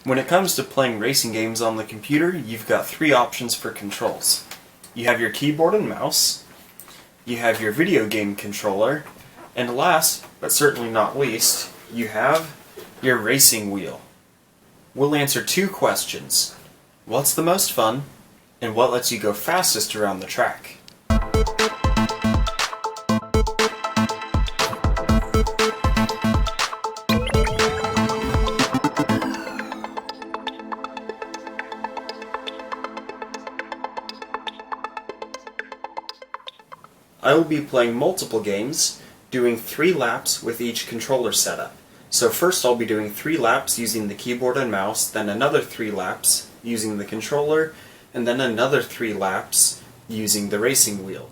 When it comes to playing racing games on the computer, you've got three options for controls. You have your keyboard and mouse, you have your video game controller, and last, but certainly not least, you have your racing wheel. We'll answer two questions. What's the most fun, and what lets you go fastest around the track? I will be playing multiple games, doing 3 laps with each controller setup. So first I'll be doing 3 laps using the keyboard and mouse, then another 3 laps using the controller, and then another 3 laps using the racing wheel.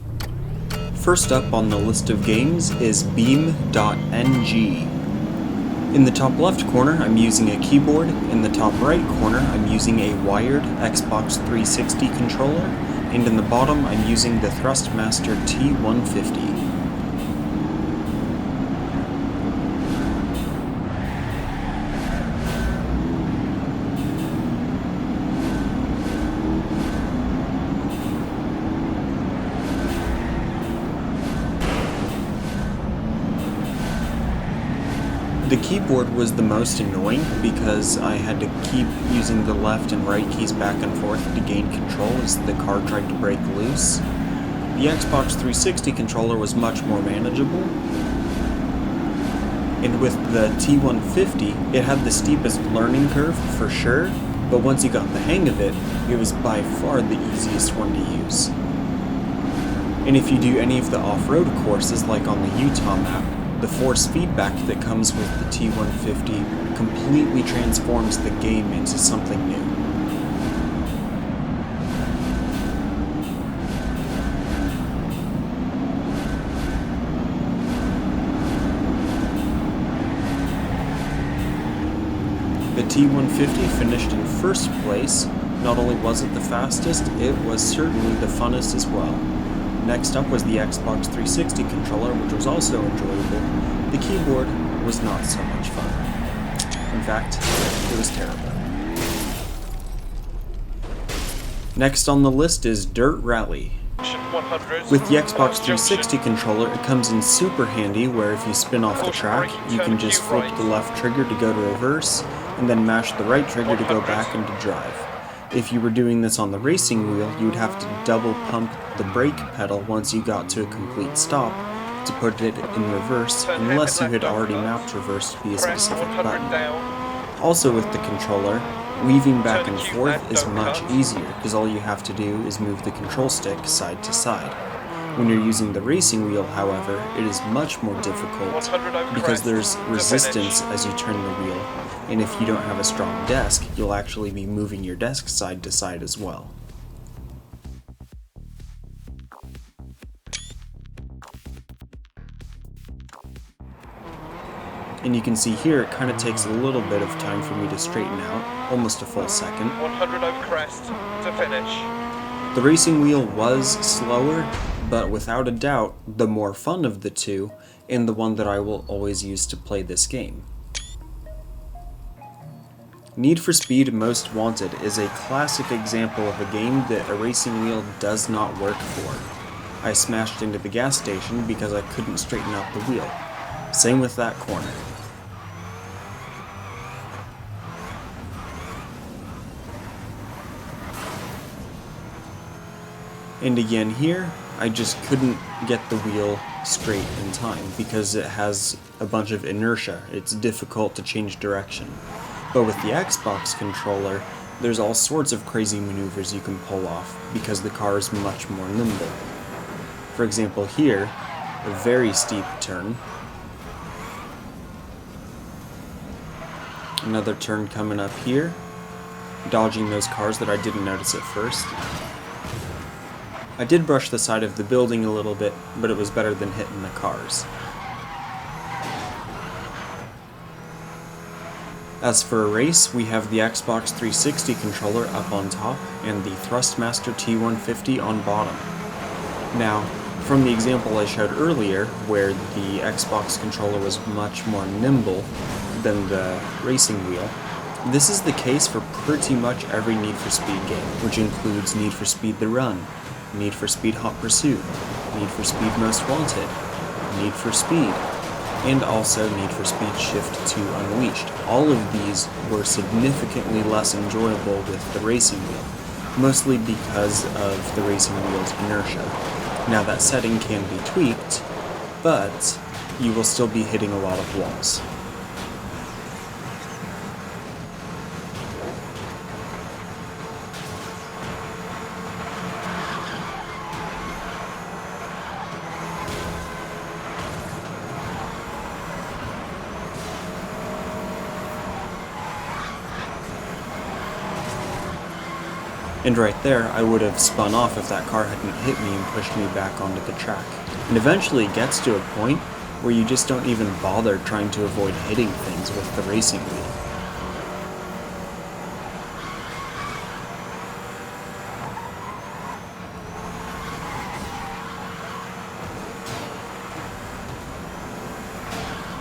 First up on the list of games is beam.ng. In the top left corner I'm using a keyboard, in the top right corner I'm using a wired Xbox 360 controller, and in the bottom I'm using the Thrustmaster T150. The keyboard was the most annoying because I had to keep using the left and right keys back and forth to gain control as the car tried to break loose. The Xbox 360 controller was much more manageable, and with the T150 it had the steepest learning curve for sure, but once you got the hang of it, it was by far the easiest one to use. And if you do any of the off-road courses like on the Utah map, the force feedback that comes with the T150 completely transforms the game into something new. The T150 finished in first place. Not only was it the fastest, it was certainly the funnest as well. Next up was the Xbox 360 controller, which was also enjoyable. The keyboard was not so much fun. In fact, it was terrible. Next on the list is Dirt Rally. With the Xbox 360 controller, it comes in super handy where if you spin off the track, you can just flip the left trigger to go to reverse, and then mash the right trigger to go back into drive. If you were doing this on the racing wheel, you would have to double pump the brake pedal once you got to a complete stop to put it in reverse, unless you had already mapped reverse to be a specific button. Also with the controller, weaving back and forth is much easier, because all you have to do is move the control stick side to side. When you're using the racing wheel, however, it is much more difficult because there's resistance as you turn the wheel, and if you don't have a strong desk, you'll actually be moving your desk side to side as well. And you can see here it kind of takes a little bit of time for me to straighten out, almost a full second. 100 over crest to finish. The racing wheel was slower, but without a doubt, the more fun of the two, and the one that I will always use to play this game. Need for Speed Most Wanted is a classic example of a game that a racing wheel does not work for. I smashed into the gas station because I couldn't straighten out the wheel. Same with that corner. And again here, I just couldn't get the wheel straight in time because it has a bunch of inertia. It's difficult to change direction. But with the Xbox controller, there's all sorts of crazy maneuvers you can pull off because the car is much more nimble. For example here, a very steep turn. Another turn coming up here, dodging those cars that I didn't notice at first. I did brush the side of the building a little bit, but it was better than hitting the cars. As for a race, we have the Xbox 360 controller up on top and the Thrustmaster T150 on bottom. Now, from the example I showed earlier, where the Xbox controller was much more nimble than the racing wheel, This is the case for pretty much every Need for Speed game, which includes Need for Speed The Run, Need for Speed Hot Pursuit, Need for Speed Most Wanted, Need for Speed, and also Need for Speed Shift 2 Unleashed. All of these were significantly less enjoyable with the racing wheel, mostly because of the racing wheel's inertia. Now that setting can be tweaked, but you will still be hitting a lot of walls. And right there, I would have spun off if that car hadn't hit me and pushed me back onto the track. And eventually it gets to a point where you just don't even bother trying to avoid hitting things with the racing wheel.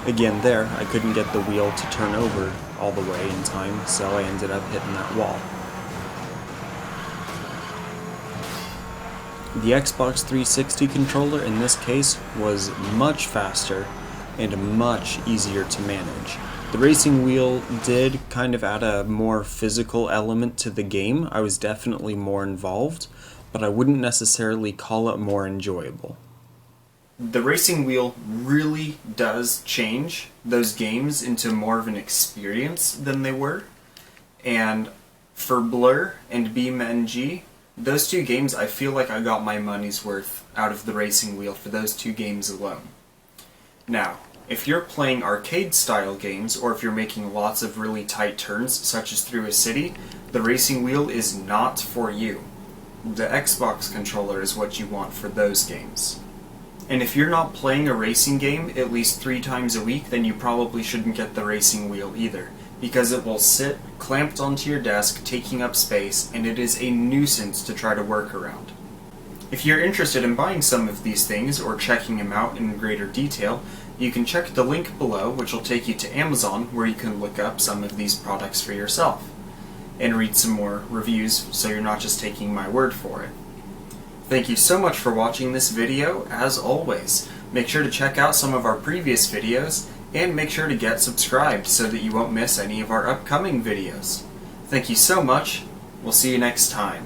Again there, I couldn't get the wheel to turn over all the way in time, so I ended up hitting that wall. The Xbox 360 controller in this case was much faster and much easier to manage. The racing wheel did kind of add a more physical element to the game. I was definitely more involved, but I wouldn't necessarily call it more enjoyable. The racing wheel really does change those games into more of an experience than they were. And for Blur and beam.ng, those two games, I feel like I got my money's worth out of the racing wheel for those two games alone. Now, if you're playing arcade-style games, or if you're making lots of really tight turns, such as through a city, the racing wheel is not for you. The Xbox controller is what you want for those games. And if you're not playing a racing game at least 3 times a week, then you probably shouldn't get the racing wheel either, because it will sit clamped onto your desk, taking up space, and it is a nuisance to try to work around. If you're interested in buying some of these things, or checking them out in greater detail, you can check the link below, which will take you to Amazon, where you can look up some of these products for yourself, and read some more reviews, so you're not just taking my word for it. Thank you so much for watching this video. As always, make sure to check out some of our previous videos, and make sure to get subscribed so that you won't miss any of our upcoming videos. Thank you so much. We'll see you next time.